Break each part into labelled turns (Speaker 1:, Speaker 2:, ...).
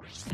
Speaker 1: Hello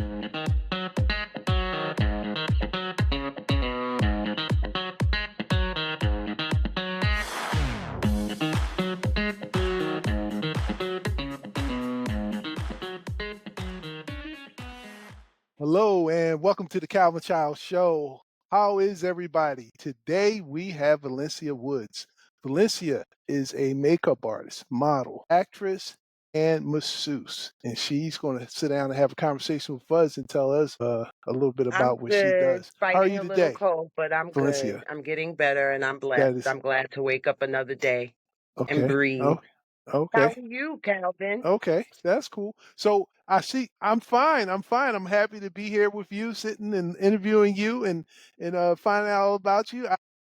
Speaker 1: and welcome to the Calvin Child Show. How is everybody? Today we have Valencia Woods. Valencia is a makeup artist, model, actress, and masseuse. And she's going to sit down and have a conversation with us and tell us a little bit
Speaker 2: I'm
Speaker 1: about what she
Speaker 2: good.
Speaker 1: does. How are
Speaker 2: Fighting
Speaker 1: you
Speaker 2: a little
Speaker 1: today,
Speaker 2: cold, but I'm good.
Speaker 1: Valencia?
Speaker 2: I'm getting better and I'm blessed.
Speaker 1: That is
Speaker 2: I'm glad to wake up another day and
Speaker 1: okay.
Speaker 2: breathe.
Speaker 1: Oh,
Speaker 2: How
Speaker 1: okay.
Speaker 2: are you, Calvin?
Speaker 1: Okay, that's cool. So I see I'm fine. I'm fine. I'm happy to be here with you, sitting and interviewing you and finding out all about you.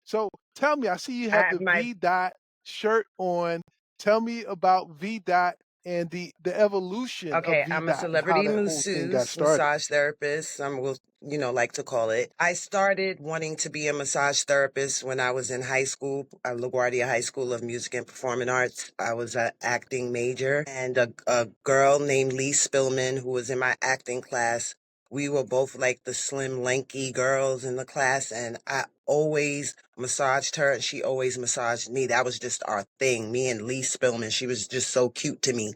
Speaker 1: So tell me, I see you
Speaker 2: I
Speaker 1: have
Speaker 2: have
Speaker 1: the
Speaker 2: my
Speaker 1: V dot shirt on. Tell me about V dot and the evolution of
Speaker 2: Okay,
Speaker 1: V
Speaker 2: I'm a
Speaker 1: dot and how
Speaker 2: celebrity
Speaker 1: that whole thing got
Speaker 2: masseuse,
Speaker 1: started.
Speaker 2: massage therapist. Some will, like to call it. I started wanting to be a massage therapist when I was in high school, LaGuardia High School of Music and Performing Arts. I was an acting major, and a girl named Lee Spillman, who was in my acting class. We were both like the slim, lanky girls in the class, and I always massaged her, and she always massaged me. That was just our thing. Me and Lee Spillman. She was just so cute to me,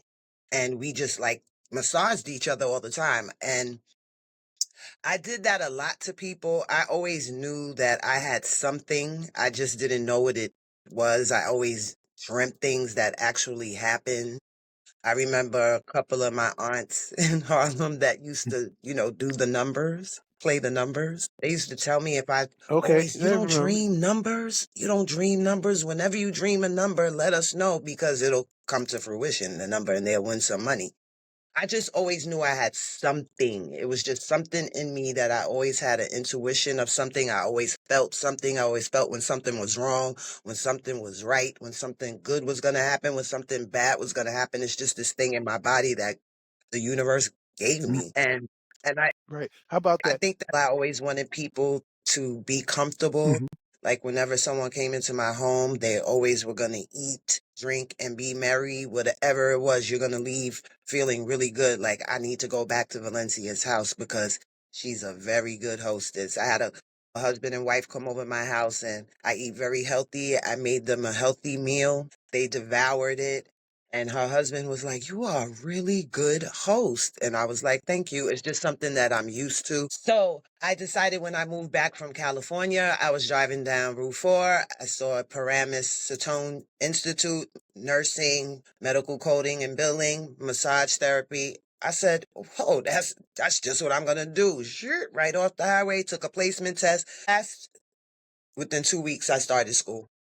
Speaker 2: and we just like massaged each other all the time. And I did that a lot to people. I always knew that I had something. I just didn't know what it was. I always dreamt things that actually happened. I remember a couple of my aunts in Harlem that used to, do the numbers, play the numbers. They used to tell me if I
Speaker 1: Okay,
Speaker 2: always, you
Speaker 1: I
Speaker 2: don't
Speaker 1: remember.
Speaker 2: dream numbers? You don't dream numbers? Whenever you dream a number, let us know because it'll come to fruition, the number, and they'll win some money. I just always knew I had something. It was just something in me that I always had an intuition of something. I always felt something. I always felt when something was wrong, when something was right, when something good was going to happen, when something bad was going to happen. It's just this thing in my body that the universe gave
Speaker 1: Mm,
Speaker 2: me. And
Speaker 1: right. How about
Speaker 2: I
Speaker 1: that?
Speaker 2: think that I always wanted people to be comfortable.
Speaker 1: Mhm.
Speaker 2: Like whenever someone came into my home, they always were going to eat, drink, and be merry. Whatever it was, you're going to leave feeling really good. Like, I need to go back to Valencia's house because she's a very good hostess. I had a husband and wife come over my house, and I eat very healthy. I made them a healthy meal. They devoured it. And her husband was like, "You are a really good host." And I was like, "Thank you. It's just something that I'm used to." So I decided when I moved back from California, I was driving down Route 4. I saw Paramus Satone Institute, nursing, medical coding and billing, massage therapy. I said, "Whoa, that's just what I'm gonna do." Sure, right off the highway, took a placement test. Within 2 weeks, I started school.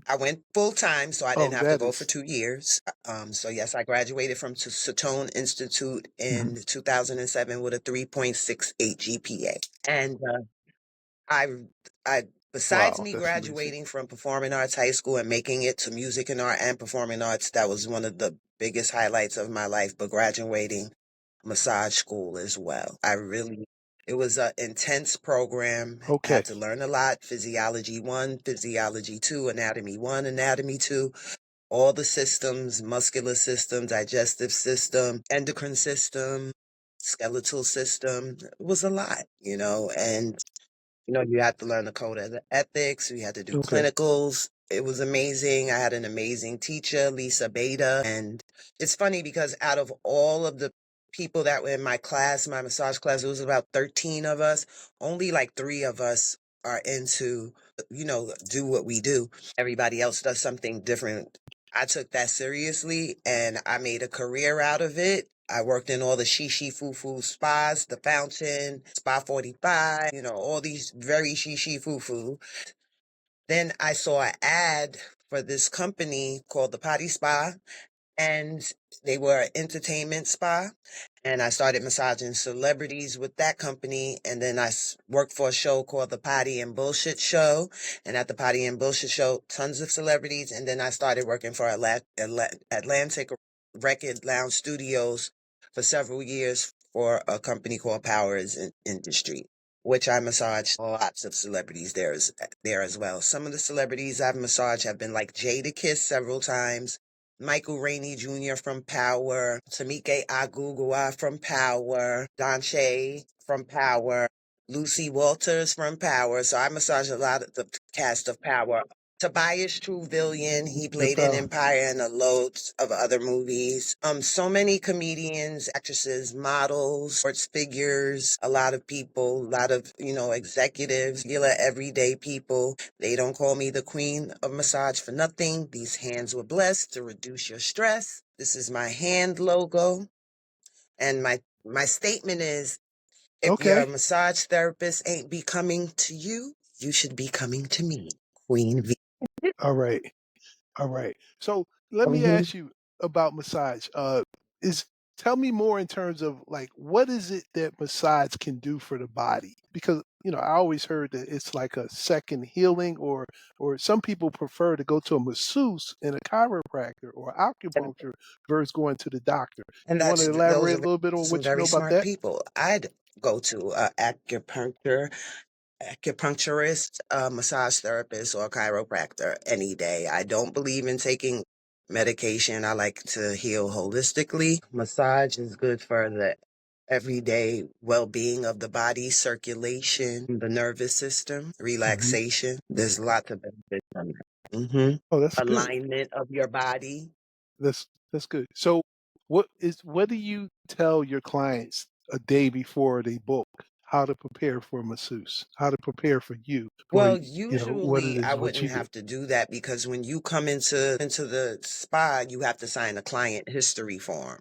Speaker 2: I went full time, so I didn't
Speaker 1: Oh,
Speaker 2: have to
Speaker 1: that
Speaker 2: go for
Speaker 1: is
Speaker 2: 2 years. So yes, I graduated from Satone Institute
Speaker 1: mhm.
Speaker 2: in 2007 with a 3.68 GPA. And I, I, besides
Speaker 1: Wow,
Speaker 2: me
Speaker 1: that's amazing.
Speaker 2: graduating from Performing Arts High School and making it to Music and Art and Performing Arts, that was one of the biggest highlights of my life. But graduating massage school as well. It was an intense program. I
Speaker 1: Okay.
Speaker 2: had to learn a lot: physiology one, physiology two, anatomy one, anatomy two, all the systems, muscular system, digestive system, endocrine system, skeletal system. It was a lot, and you had to learn the code of the ethics. We had to do
Speaker 1: Okay.
Speaker 2: clinicals. It was amazing. I had an amazing teacher, Lisa Beta. And it's funny because out of all of the people that were in my class, my massage class, it was about 13 of us. Only like three of us are into, do what we do. Everybody else does something different. I took that seriously and I made a career out of it. I worked in all the shishi foo spas, the Fountain, Spa 45, all these very shishi foo. Then I saw an ad for this company called the Potty Spa, and they were an entertainment spa. And I started massaging celebrities with that company. And then worked for a show called the Potty and Bullshit Show. And at the Potty and Bullshit Show, tons of celebrities. And then I started working for Atlantic Record Lounge Studios for several years for a company called Powers Industry, which I massaged lots of celebrities there as well. Some of the celebrities I've massaged have been like Jada Kiss several times. Michael Rainey Jr. from Power, Tamike Agugua from Power, Don Shay from Power, Lucy Walters from Power. So I massage a lot of the cast of Power. Tobias Truvillion, he
Speaker 1: Your
Speaker 2: played in
Speaker 1: power.
Speaker 2: Empire and a loads of other movies. So many comedians, actresses, models, sports figures, a lot of people, a lot of, executives, regular everyday people. They don't call me the queen of massage for nothing. These hands were blessed to reduce your stress. This is my hand logo. And my statement is, if your
Speaker 1: Okay.
Speaker 2: massage therapist ain't be coming to you, you should be coming to me, Queen V.
Speaker 1: All right. All right. So let me
Speaker 2: Mhm.
Speaker 1: ask you about massage. Is Tell me more in terms of like what is it that massage can do for the body? Because I always heard that it's like a second healing, or some people prefer to go to a masseuse and a chiropractor or
Speaker 2: And,
Speaker 1: acupuncture versus going to the doctor.
Speaker 2: and
Speaker 1: You want to
Speaker 2: those
Speaker 1: elaborate a
Speaker 2: are
Speaker 1: little bit on
Speaker 2: some
Speaker 1: what you know
Speaker 2: very
Speaker 1: about
Speaker 2: smart
Speaker 1: that?
Speaker 2: people. I'd go to acupuncturist, a massage therapist, or a chiropractor any day. I don't believe in taking medication. I like to heal holistically. Massage is good for the everyday well being of the body, circulation, the nervous system,
Speaker 1: Hmm.
Speaker 2: relaxation. There's lots of benefits from that.
Speaker 1: Oh, that's good.
Speaker 2: Alignment of your body.
Speaker 1: That's good. So, what do you tell your clients a day before they book? How to prepare for a masseuse? How to prepare for you for
Speaker 2: Well,
Speaker 1: what it
Speaker 2: usually I
Speaker 1: is what
Speaker 2: wouldn't
Speaker 1: you do?
Speaker 2: have to do that because when you come into the spa, you have to sign a client history form.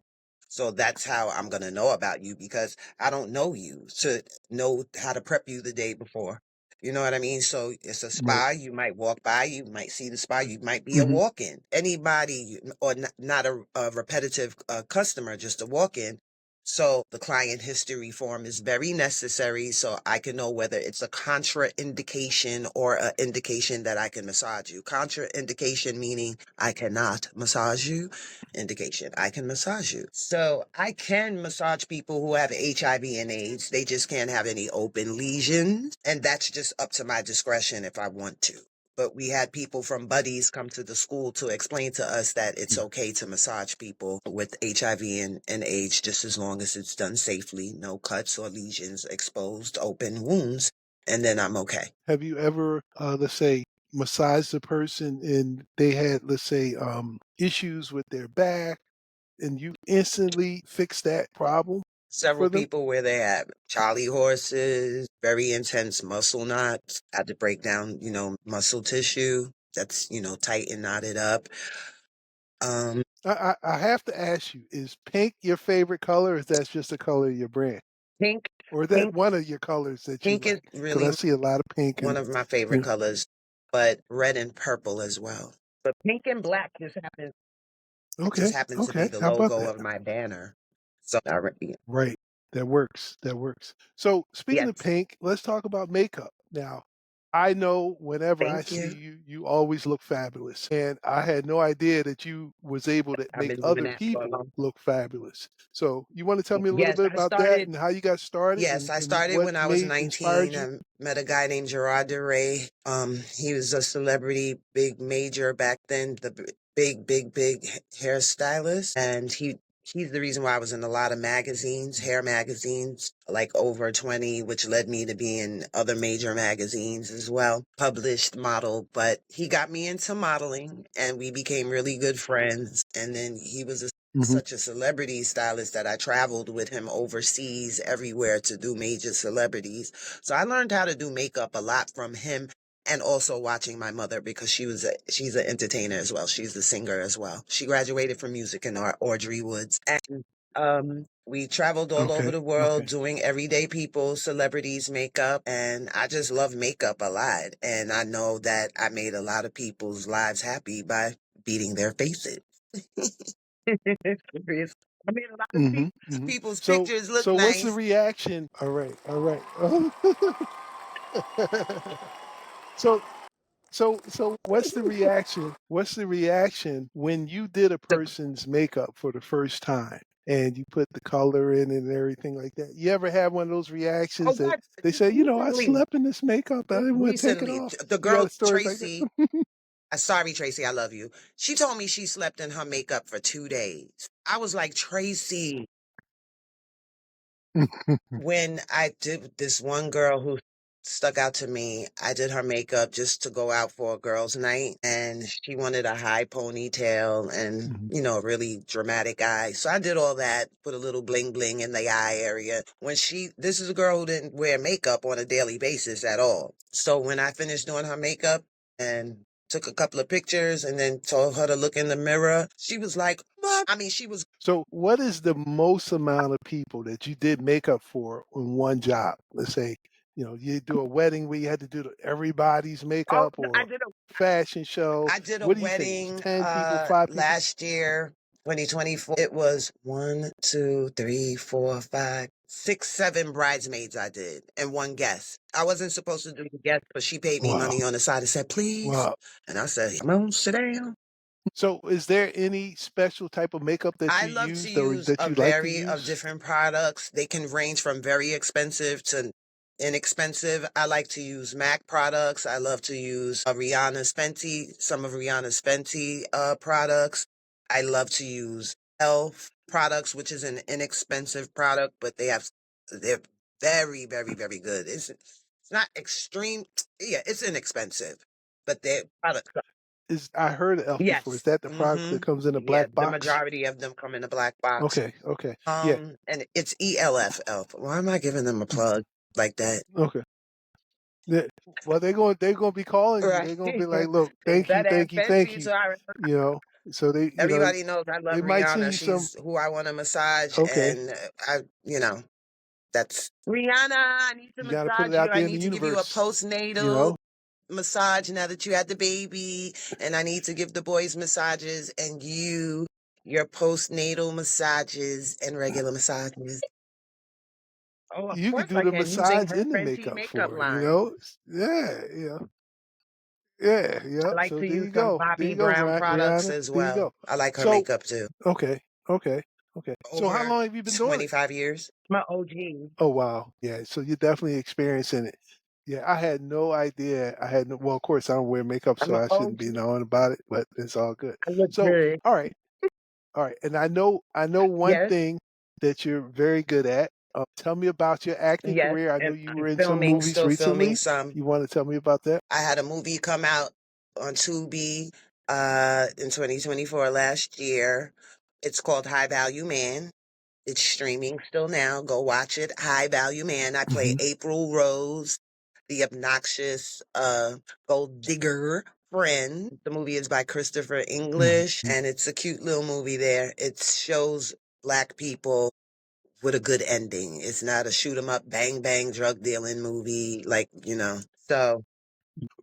Speaker 2: So that's how I'm going to know about you because I don't know you to know how to prep you the day before. You know what I mean? So it's a
Speaker 1: Right.
Speaker 2: spa. You might walk by, you might see the spa, you might be a
Speaker 1: Hmm.
Speaker 2: walk in. Anybody or not a repetitive customer, just a walk in. So the client history form is very necessary so I can know whether it's a contraindication or an indication that I can massage you. Contraindication meaning I cannot massage you. Indication I can massage you. So I can massage people who have HIV and AIDS. They just can't have any open lesions. And that's just up to my discretion if I want to. But we had people from Buddies come to the school to explain to us that it's okay to massage people with HIV and AIDS just as long as it's done safely, no cuts or lesions, exposed, open wounds, and then I'm okay.
Speaker 1: Have you ever, let's say, massaged a person and they had, let's say, issues with their back, and you instantly fixed that problem
Speaker 2: Several
Speaker 1: for them?
Speaker 2: people where they had Charlie horses, very intense muscle knots, had to break down, muscle tissue that's, tight and knotted up. Um,
Speaker 1: I have to ask you: is pink your favorite color? Or is that just the color of your brand?
Speaker 2: pink,
Speaker 1: Or is that
Speaker 2: pink,
Speaker 1: one of your colors that you
Speaker 2: pink is
Speaker 1: like? Because I
Speaker 2: really
Speaker 1: see a lot of pink
Speaker 2: one
Speaker 1: and
Speaker 2: of my
Speaker 1: you
Speaker 2: favorite
Speaker 1: know.
Speaker 2: colors, but red and purple as well. But pink and black just
Speaker 1: Okay,
Speaker 2: happens to be
Speaker 1: okay.
Speaker 2: the
Speaker 1: How about
Speaker 2: logo
Speaker 1: that?
Speaker 2: of my banner. So I
Speaker 1: Right. That works. That works. So speaking of
Speaker 2: yes,
Speaker 1: pink, let's talk about makeup. Now, I know whenever I
Speaker 2: thank
Speaker 1: see
Speaker 2: you.
Speaker 1: you, you always look fabulous. And I had no idea that you was able to
Speaker 2: I've
Speaker 1: make
Speaker 2: been doing
Speaker 1: other
Speaker 2: that for a
Speaker 1: people
Speaker 2: long
Speaker 1: look fabulous. So you want to tell me a little
Speaker 2: Yes,
Speaker 1: bit
Speaker 2: I
Speaker 1: about that
Speaker 2: started
Speaker 1: and how you got started
Speaker 2: Yes,
Speaker 1: and,
Speaker 2: I
Speaker 1: and
Speaker 2: started
Speaker 1: what
Speaker 2: when I was
Speaker 1: made
Speaker 2: 19.
Speaker 1: inspired you?
Speaker 2: I met a guy named Gerard DeRay. He was a celebrity, big major back then, the big hairstylist. And he's the reason why I was in a lot of magazines, hair magazines, like over 20, which led me to be in other major magazines as well. Published model, but he got me into modeling and we became really good friends. And then he was
Speaker 1: Hmm.
Speaker 2: such a celebrity stylist that I traveled with him overseas everywhere to do major celebrities. So I learned how to do makeup a lot from him and also watching my mother because she's an entertainer as well. She's a singer as well. She graduated from music in Audrey Woods. And we traveled all over
Speaker 1: Okay.
Speaker 2: the world
Speaker 1: Okay.
Speaker 2: doing everyday people, celebrities makeup, and I just love makeup a lot. And I know that I made a lot of people's lives happy by beating their faces. Serious. I mean, a lot of
Speaker 1: Hmm. Hmm.
Speaker 2: people's
Speaker 1: So
Speaker 2: pictures look
Speaker 1: so what's the
Speaker 2: nice.
Speaker 1: reaction? All right. All right. so So what's the reaction? What's the reaction when you did a
Speaker 2: The,
Speaker 1: person's makeup for the first time and you put the color in and everything like that? You ever have one of those reactions
Speaker 2: oh,
Speaker 1: that
Speaker 2: God,
Speaker 1: they say, I
Speaker 2: recently,
Speaker 1: slept in this makecup. I didn't want to take it off.
Speaker 2: the
Speaker 1: You
Speaker 2: girl
Speaker 1: got stories like
Speaker 2: Tracy,
Speaker 1: that?
Speaker 2: Sorry, Tracy, I love you. She told me she slept in her makeup for 2 days. I was like, Tracy, when I did this one girl who stuck out to me, I did her makeup just to go out for a girls' night, and she wanted a high ponytail and,
Speaker 1: Mhm.
Speaker 2: a really dramatic eye. So I did all that, put a little bling bling in the eye area. This is a girl who didn't wear makeup on a daily basis at all. So when I finished doing her makeup and took a couple of pictures and then told her to look in the mirror, she was like, "Mom." I mean, she was
Speaker 1: So, what is the most amount of people that you did makeup for in one job? Let's say, you do a wedding where you had to do everybody's
Speaker 2: oh,
Speaker 1: makeup,
Speaker 2: I
Speaker 1: or
Speaker 2: did
Speaker 1: fashion show.
Speaker 2: I did a
Speaker 1: What do you think? Was it
Speaker 2: wedding
Speaker 1: 10 people, 5 people?
Speaker 2: last year, 2024. It was one, two, three, four, five, six, seven bridesmaids I did and one guest. I wasn't supposed to do the guest, but she paid me
Speaker 1: Wow.
Speaker 2: money on the side and said, please.
Speaker 1: Wow.
Speaker 2: And I said, come on, sit down.
Speaker 1: So, is there any special type of makeup that
Speaker 2: I
Speaker 1: you
Speaker 2: love to
Speaker 1: used or
Speaker 2: use
Speaker 1: that
Speaker 2: a
Speaker 1: you like to
Speaker 2: vary of
Speaker 1: use?
Speaker 2: different products. They can range from very expensive to inexpensive. I like to use MAC products. I love to use some of Rihanna's Fenty products. I love to use Elf products, which is an inexpensive product, but they're very, very, very good. It's not extreme. Yeah, it's inexpensive, but their products.
Speaker 1: I heard of Elf before. Is
Speaker 2: Yes.
Speaker 1: that the product that
Speaker 2: Mhm.
Speaker 1: comes in a
Speaker 2: Yeah,
Speaker 1: black
Speaker 2: the
Speaker 1: box?
Speaker 2: majority of them come in a black box.
Speaker 1: Okay. Okay. Yeah.
Speaker 2: And it's ELF, Elf. Why am I giving them a plug like that?
Speaker 1: Okay. Yeah. Well, they're gonna be calling you.
Speaker 2: Right.
Speaker 1: They're gonna be like, "Look,
Speaker 2: It's
Speaker 1: thank you,
Speaker 2: better and
Speaker 1: thank you, thank
Speaker 2: fancy,
Speaker 1: you."
Speaker 2: so I remember.
Speaker 1: You know. So
Speaker 2: Everybody knows I love
Speaker 1: they might send
Speaker 2: Rihanna.
Speaker 1: you some.
Speaker 2: She's who I want to massage,
Speaker 1: Okay.
Speaker 2: and that's Rihanna. I need to
Speaker 1: You got to put it
Speaker 2: massage you.
Speaker 1: out
Speaker 2: I
Speaker 1: there in the
Speaker 2: need to give you a
Speaker 1: universe. You
Speaker 2: postnatal
Speaker 1: know.
Speaker 2: massage now that you had the baby, and I need to give the boys massages, and your postnatal massages and regular massages. Oh, of
Speaker 1: You could
Speaker 2: course
Speaker 1: do
Speaker 2: I
Speaker 1: the
Speaker 2: can, using
Speaker 1: massage
Speaker 2: her
Speaker 1: and the
Speaker 2: Fenty
Speaker 1: makeup
Speaker 2: makeup
Speaker 1: for it. You
Speaker 2: line.
Speaker 1: know. Yeah. Yeah. Yeah.
Speaker 2: I
Speaker 1: Yep.
Speaker 2: like
Speaker 1: So
Speaker 2: to
Speaker 1: there
Speaker 2: use
Speaker 1: you
Speaker 2: some
Speaker 1: go. There
Speaker 2: Bobbi
Speaker 1: you go,
Speaker 2: Brown products
Speaker 1: Rihanna.
Speaker 2: as
Speaker 1: There you
Speaker 2: well.
Speaker 1: go.
Speaker 2: I like her
Speaker 1: So
Speaker 2: makeup too.
Speaker 1: okay. Okay. Okay. So how
Speaker 2: Over
Speaker 1: long have you been doing it?
Speaker 2: 25 years. My OG.
Speaker 1: Oh, wow. Yeah, so you're definitely experiencing it. Yeah, I had no idea. Well, of course, I don't wear makeup,
Speaker 2: I'm
Speaker 1: so
Speaker 2: an
Speaker 1: I shouldn't be
Speaker 2: OG.
Speaker 1: knowing about it, but it's all good.
Speaker 2: I look
Speaker 1: So,
Speaker 2: good.
Speaker 1: all right, all right. And I know one
Speaker 2: Yes,
Speaker 1: thing that you're very good at. Tell me about your acting
Speaker 2: yes.
Speaker 1: career. I know
Speaker 2: And
Speaker 1: you
Speaker 2: I'm
Speaker 1: were in some movies
Speaker 2: still filming
Speaker 1: recently.
Speaker 2: some.
Speaker 1: You want to tell me about that?
Speaker 2: I had a movie come out on Tubi in 2024 last year. It's called High Value Man. It's streaming still now. Go watch it. High Value Man. I play
Speaker 1: Hmm.
Speaker 2: April Rose, the obnoxious gold digger friend. The movie is by Christopher English,
Speaker 1: Hmm.
Speaker 2: and it's a cute little movie there. It shows Black people with a good ending. It's not a shoot 'em up, bang bang drug dealing movie, So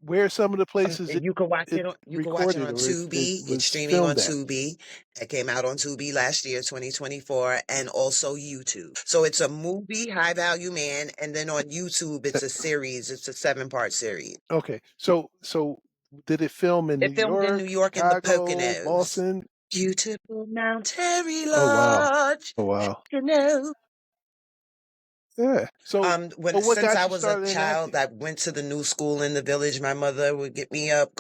Speaker 1: Where are some of the places
Speaker 2: you can watch
Speaker 1: it
Speaker 2: You can watch it
Speaker 1: recorded
Speaker 2: on
Speaker 1: or it
Speaker 2: Tubi. It's
Speaker 1: was
Speaker 2: streaming on
Speaker 1: filmed at?
Speaker 2: Tubi. It came out on Tubi last year, 2024, and also YouTube. So it's a movie, High Value Man, and then on YouTube it's a series. It's a 7-part series.
Speaker 1: Okay. So did it film in New
Speaker 2: It filmed in New
Speaker 1: York,
Speaker 2: York in the
Speaker 1: Chicago,
Speaker 2: Poconos.
Speaker 1: Boston?
Speaker 2: Beautiful Mount Terry
Speaker 1: Oh, wow.
Speaker 2: Lodge,
Speaker 1: Oh, wow.
Speaker 2: you know.
Speaker 1: Yeah. So
Speaker 2: When
Speaker 1: what
Speaker 2: since
Speaker 1: got
Speaker 2: I
Speaker 1: you
Speaker 2: was a
Speaker 1: started in
Speaker 2: child,
Speaker 1: acting?
Speaker 2: I went to the new school in the village. My mother would get me up,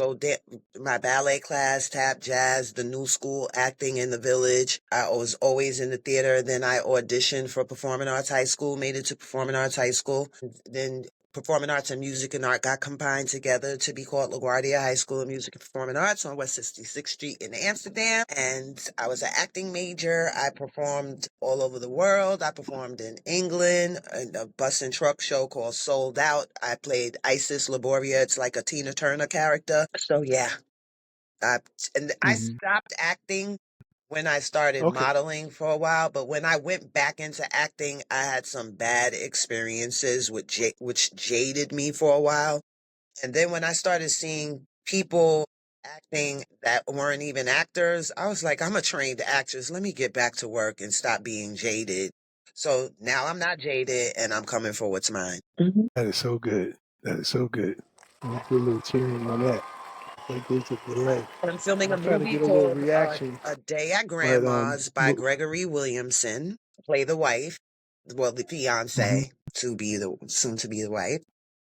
Speaker 2: my ballet class, tap, jazz, the new school, acting in the village. I was always in the theater. Then I auditioned for Performing Arts High School, made it to Performing Arts High School. Then Performing Arts and Music and Art got combined together to be called LaGuardia High School of Music and Performing Arts on West 66th Street in Amsterdam. And I was an acting major. I performed all over the world. I performed in England in a bus and truck show called Sold Out. I played Isis Laboria. It's like a Tina Turner character. So yeah, I, and I
Speaker 1: Mhm.
Speaker 2: stopped acting when I started
Speaker 1: Okay.
Speaker 2: modeling for a while, but when I went back into acting, I had some bad experiences which jaded me for a while. And then when I started seeing people acting that weren't even actors, I was like, I'm a trained actress. Let me get back to work and stop being jaded. So now I'm not jaded and I'm coming for what's mine.
Speaker 1: That is so good. That is so good. Let's do a little cheering on that. Like there's a delay.
Speaker 2: I'm filming a
Speaker 1: I'm trying to
Speaker 2: movie
Speaker 1: get a little
Speaker 2: called
Speaker 1: reaction,
Speaker 2: A Day at
Speaker 1: but
Speaker 2: Grandma's by Gregory Williamson. Play the wife, well, the
Speaker 1: mhm.
Speaker 2: fiance, soon to be the wife.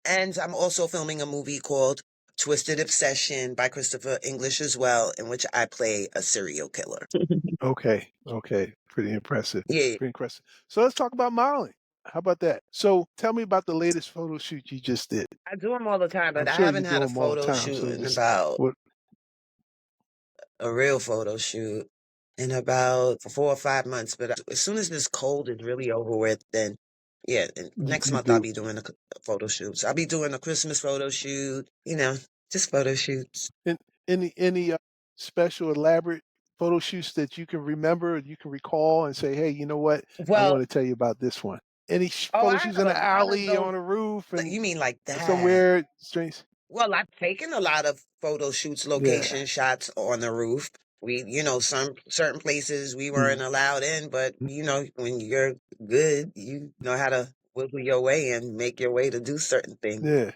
Speaker 2: And I'm also filming a movie called Twisted Obsession by Christopher English as well, in which I play a serial killer.
Speaker 1: Okay, okay, pretty impressive.
Speaker 2: Yeah,
Speaker 1: Pretty impressive. So let's talk about modeling. How about that? So tell me about the latest photo shoot you just did.
Speaker 2: I do them all the time,
Speaker 1: I'm
Speaker 2: but I
Speaker 1: sure you
Speaker 2: haven't
Speaker 1: do
Speaker 2: had a
Speaker 1: them all the
Speaker 2: photo
Speaker 1: time.
Speaker 2: shoot
Speaker 1: So
Speaker 2: in
Speaker 1: just
Speaker 2: about
Speaker 1: what?
Speaker 2: a real photo shoot in about 4 or 5 months. But as soon as this cold is really over with, then yeah, and next
Speaker 1: You
Speaker 2: month I'll
Speaker 1: do.
Speaker 2: be doing photo shoots. I'll be doing a Christmas photo shoot, just photo shoots.
Speaker 1: And any special elaborate photo shoots that you can remember, you can recall, and say, hey, you know what? I
Speaker 2: Well,
Speaker 1: want to tell you about this one. Any
Speaker 2: oh,
Speaker 1: photo
Speaker 2: I
Speaker 1: shoots
Speaker 2: have
Speaker 1: in
Speaker 2: a
Speaker 1: the
Speaker 2: lot of
Speaker 1: alley,
Speaker 2: those.
Speaker 1: on a roof, and
Speaker 2: You mean like that?
Speaker 1: somewhere strange?
Speaker 2: Well, I've taken a lot of photo shoots,
Speaker 1: Yeah.
Speaker 2: location shots on the roof. Some certain places we
Speaker 1: Mhm.
Speaker 2: weren't allowed in, but when you're good, you know how to wiggle your way and make your way to do certain things.
Speaker 1: Yeah.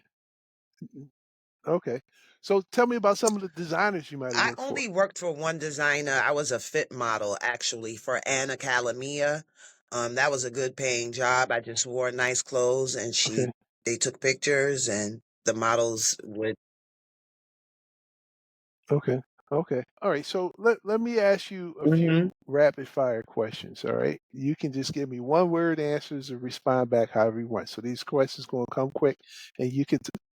Speaker 1: Okay. So tell me about some of the designers you might have
Speaker 2: I
Speaker 1: worked for.
Speaker 2: only worked for one designer. I was a fit model actually for Anna Calamia. That was a good paying job. I just wore nice clothes and
Speaker 1: Okay.
Speaker 2: they took pictures and the models would.
Speaker 1: Okay. Okay. All right. So let me ask you a
Speaker 2: Mhm.
Speaker 1: few rapid fire questions. All right. You can just give me one word answers and respond back however you want. So these questions going to come quick and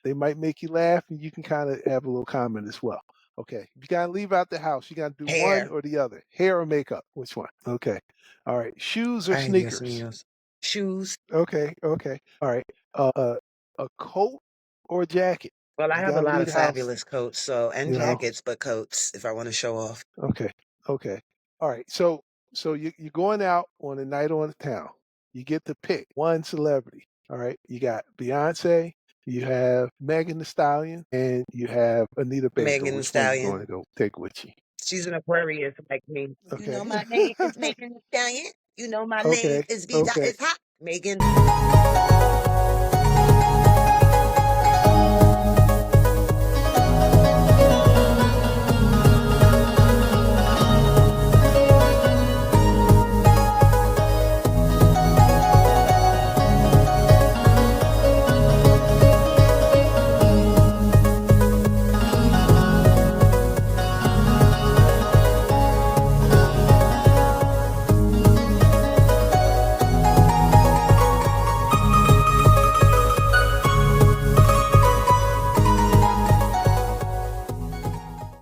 Speaker 1: they might make you laugh and you can kind of have a little comment as well. Okay. If you got to leave out the house, you got to do one
Speaker 2: Hair.
Speaker 1: or the other. Hair or makeup? Which one? Okay. All right. Shoes or
Speaker 2: Ay, Dios
Speaker 1: sneakers?
Speaker 2: mío. Shoes.
Speaker 1: Okay. Okay. All right. A coat or jacket?
Speaker 2: Well, I
Speaker 1: You
Speaker 2: have
Speaker 1: got
Speaker 2: a
Speaker 1: to
Speaker 2: lot
Speaker 1: leave
Speaker 2: of
Speaker 1: the house,
Speaker 2: fabulous coats, and
Speaker 1: you know.
Speaker 2: jackets, but coats if I want to show off.
Speaker 1: Okay. Okay. All right. So you're going out on a night on the town. You get to pick one celebrity. All right. You got Beyonce, you have Megan Thee Stallion, and you have Anita Baker.
Speaker 2: Megan Thee
Speaker 1: Which one you going
Speaker 2: Stallion.
Speaker 1: to go take with you?
Speaker 2: She's an Aquarius like me. You know
Speaker 1: Okay.
Speaker 2: my name is Megan Thee Stallion. You know my name
Speaker 1: Okay.
Speaker 2: is B. Dot.
Speaker 1: Okay.
Speaker 2: It's hot. Megan.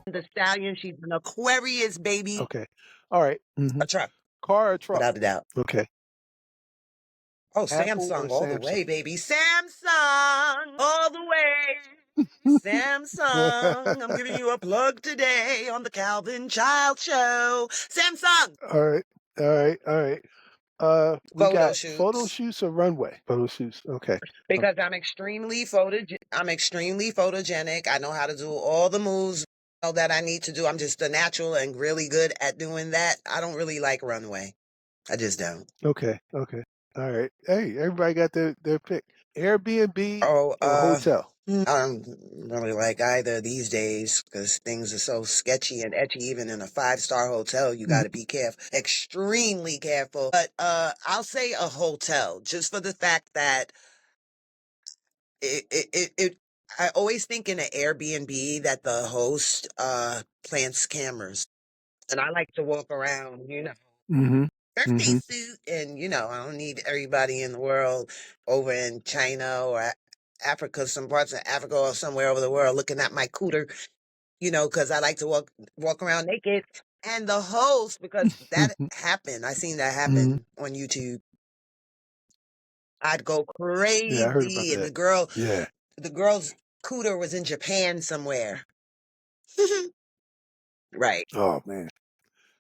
Speaker 2: The Stallion. She's an Aquarius, baby.
Speaker 1: Okay. All right.
Speaker 2: A truck,
Speaker 1: Car or truck?
Speaker 2: without a doubt.
Speaker 1: Okay.
Speaker 2: Oh,
Speaker 1: Apple or
Speaker 2: Samsung all the
Speaker 1: Samsung?
Speaker 2: way, baby. Samsung all the way. Samsung. I'm giving you a plug today on the Calvin Child Show. Samsung.
Speaker 1: All right. All right. All right. We
Speaker 2: Photo
Speaker 1: got photo
Speaker 2: shoots.
Speaker 1: shoots or runway? Photo shoots. Okay.
Speaker 2: Because I'm extremely photogenic. I know how to do all the moves that I need to do. I'm just a natural and really good at doing that. I don't really like runway. I just don't.
Speaker 1: Okay, okay. All right. Hey, everybody got their pick. Airbnb
Speaker 2: Oh,
Speaker 1: or hotel?
Speaker 2: I don't really like either these days because things are so sketchy and etchy. Even in a 5-star hotel, you got
Speaker 1: Mhm.
Speaker 2: to be careful, extremely careful. But I'll say a hotel just for the fact that it I always think in an Airbnb that the host plants cameras, and I like to walk around,
Speaker 1: Mhm.
Speaker 2: birthday
Speaker 1: Mhm.
Speaker 2: suit, and I don't need everybody in the world over in China or Africa, some parts of Africa or somewhere over the world looking at my cooter, because I like to walk around naked. And the host, because that happened, I seen that
Speaker 1: Mhm.
Speaker 2: happen on YouTube. I'd go
Speaker 1: Yeah, I heard about
Speaker 2: crazy, and
Speaker 1: that. Yeah.
Speaker 2: the girl's cooter was in Japan somewhere. Right.
Speaker 1: Oh man.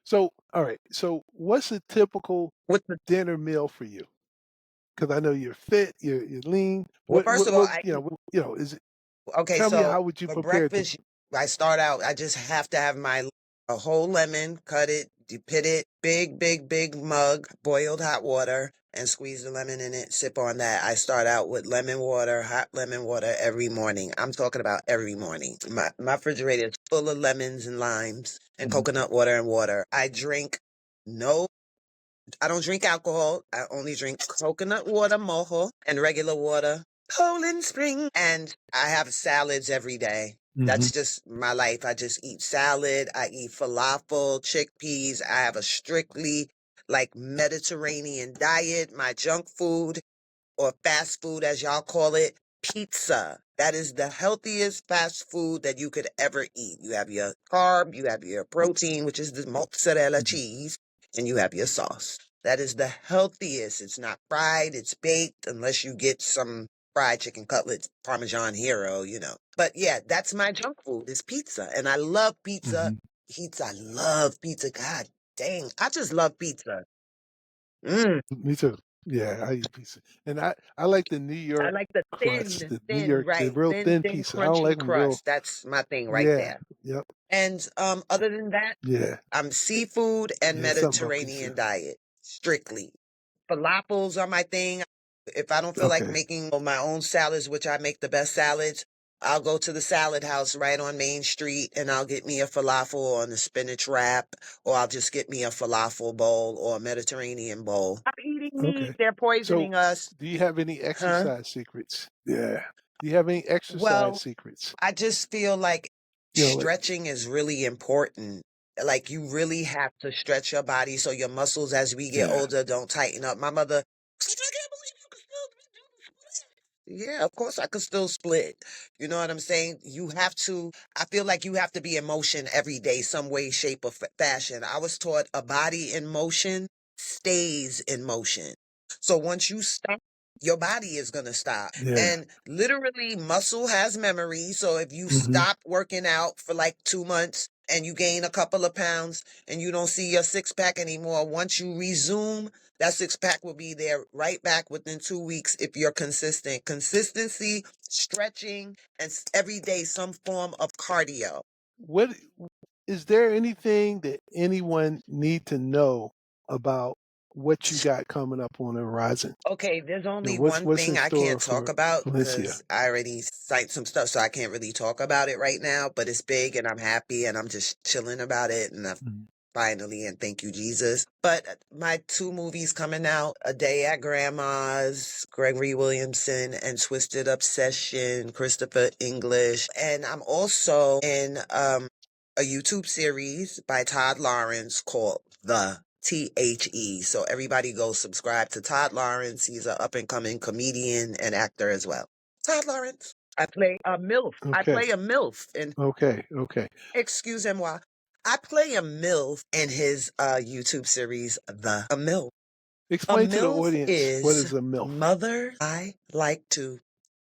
Speaker 1: So, all right. So, what's a typical
Speaker 2: What's the
Speaker 1: dinner meal for you? Because I know you're fit, you're lean.
Speaker 2: Well, first of all,
Speaker 1: Is it?
Speaker 2: okay,
Speaker 1: Tell me
Speaker 2: so
Speaker 1: how would you
Speaker 2: for
Speaker 1: prepare dinner?
Speaker 2: breakfast, I start out, I just have to have a whole lemon, cut it, pit it, big, big, big mug, boiled hot water, and squeeze the lemon in it, sip on that. I start out with lemon water, hot lemon water every morning. I'm talking about every morning. My refrigerator is full of lemons and limes and
Speaker 1: Mhm.
Speaker 2: coconut water and water. No I don't drink alcohol. I only drink coconut water, mojo, and regular water, Poland Spring. And I have salads every day.
Speaker 1: Mhm.
Speaker 2: That's just my life. I just eat salad. I eat falafel, chickpeas. I have a strictly like Mediterranean diet. My junk food or fast food, as y'all call it, pizza. That is the healthiest fast food that you could ever eat. You have your carb, you have your protein, which is the mozzarella
Speaker 1: Mhm.
Speaker 2: cheese, and you have your sauce. That is the healthiest. It's not fried, it's baked, unless you get some fried chicken cutlets, Parmesan Hero, you know. But yeah, that's my junk food is pizza. And I love pizza.
Speaker 1: Mhm.
Speaker 2: Pizza, I love pizza. God dang, I just love pizza. Mm.
Speaker 1: Me too. Yeah, I eat pizza, and I like the New
Speaker 2: I
Speaker 1: York
Speaker 2: like the
Speaker 1: crust, the New
Speaker 2: thin,
Speaker 1: York, the
Speaker 2: right,
Speaker 1: real
Speaker 2: thin,
Speaker 1: thin
Speaker 2: thin,
Speaker 1: pizza. I don't like
Speaker 2: crunchy
Speaker 1: them real.
Speaker 2: crust. That's my thing right
Speaker 1: Yeah.
Speaker 2: there.
Speaker 1: Yep.
Speaker 2: And other than that,
Speaker 1: Yeah.
Speaker 2: I'm seafood and
Speaker 1: Yeah. Something about pizza.
Speaker 2: Mediterranean diet, strictly. Falafels are my thing. If I don't feel like
Speaker 1: Okay.
Speaker 2: making my own salads, which I make the best salads, I'll go to the salad house right on Main Street and I'll get me a falafel on the spinach wrap, or I'll just get me a falafel bowl or a Mediterranean bowl. Stop eating meat.
Speaker 1: Okay.
Speaker 2: They're
Speaker 1: So,
Speaker 2: poisoning us.
Speaker 1: do you have any
Speaker 2: Huh?
Speaker 1: exercise secrets? Yeah. Do you have any exercise
Speaker 2: Well,
Speaker 1: secrets?
Speaker 2: I just feel like
Speaker 1: You know, like,
Speaker 2: stretching is really important. Like you really have to stretch your body so your muscles as we get
Speaker 1: yeah.
Speaker 2: older don't tighten up. My mother, "I can't believe you can still do this." Yeah, of course I could still split. You know what I'm saying? You have to, I feel like you have to be in motion every day, some way, shape, or fashion. I was taught a body in motion stays in motion. So once you stop, your body is going to stop.
Speaker 1: Yeah.
Speaker 2: And literally, muscle has memory. So if you
Speaker 1: Hmm.
Speaker 2: stop working out for like 2 months and you gain a couple of pounds and you don't see your six pack anymore, once you resume, that six pack will be there right back within 2 weeks if you're consistent. Consistency, stretching, and every day some form of cardio.
Speaker 1: What is there anything that anyone need to know about what you got coming up on the horizon?
Speaker 2: Okay, there's
Speaker 1: You know,
Speaker 2: only
Speaker 1: what's
Speaker 2: one
Speaker 1: what's in
Speaker 2: thing I
Speaker 1: store
Speaker 2: can't talk
Speaker 1: for
Speaker 2: about
Speaker 1: Valencia?
Speaker 2: because I already cite some stuff, so I can't really talk about it right now. But it's big, and I'm happy, and I'm just chilling about it, and I've
Speaker 1: Mhm.
Speaker 2: finally, and thank you, Jesus. But my two movies coming out: A Day at Grandma's, Gregory Williamson, and Twisted Obsession, Christopher English, and I'm also in a YouTube series by Todd Lawrence called The. So everybody go subscribe to Todd Lawrence. He's an up and coming comedian and actor as well. Todd Lawrence. I play a MILF. I
Speaker 1: Okay.
Speaker 2: play a MILF in
Speaker 1: Okay. Okay.
Speaker 2: Excusez-moi. I play a MILF in his YouTube series, The a MILF. A
Speaker 1: Explain to the
Speaker 2: MILF
Speaker 1: audience what
Speaker 2: is
Speaker 1: is a MILF.
Speaker 2: mother I like to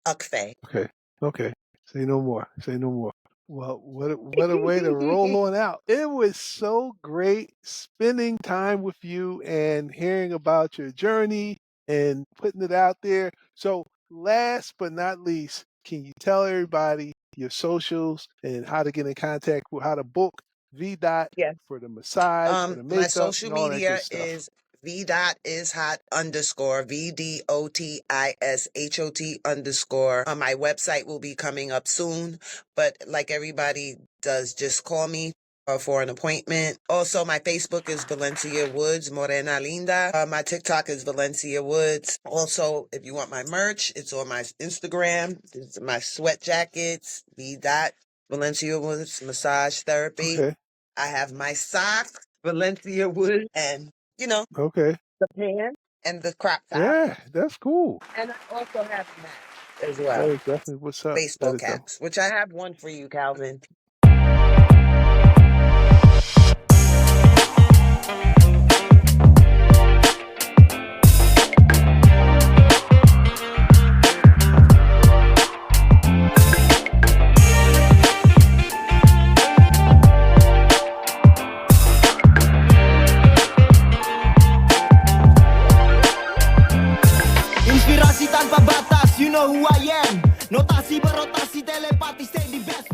Speaker 2: ukfe.
Speaker 1: Okay. Okay. Say no more. Say no more. Well, what a way to roll on out. It was so great spending time with you and hearing about your journey and putting it out there. So, last but not least, can you tell everybody your socials and how to get in contact with how to book V dot
Speaker 2: Yes.
Speaker 1: for the massage, for the
Speaker 2: My
Speaker 1: makeup,
Speaker 2: social
Speaker 1: and all that good
Speaker 2: media
Speaker 1: stuff?
Speaker 2: is V dot is hot underscore VDOTISHOT underscore. My website will be coming up soon, but like everybody does, just call me for an appointment. Also, my Facebook is Valencia Woods, Morena Linda. My TikTok is Valencia Woods. Also, if you want my merch, it's on my Instagram. It's my sweat jackets, V dot Valencia Woods Massage Therapy.
Speaker 1: Okay.
Speaker 2: I have my socks, Valencia Wood, and
Speaker 1: Okay.
Speaker 2: the pants and the crop top.
Speaker 1: Yeah, that's cool.
Speaker 2: And I also have mats as
Speaker 1: That
Speaker 2: well,
Speaker 1: is definitely what's up. That
Speaker 2: baseball
Speaker 1: is definitely.
Speaker 2: caps, which I have one for you, Calvin.
Speaker 3: Inspirasi tanpa batas, you know who I am. Notasi berotasi telepati, stay the best.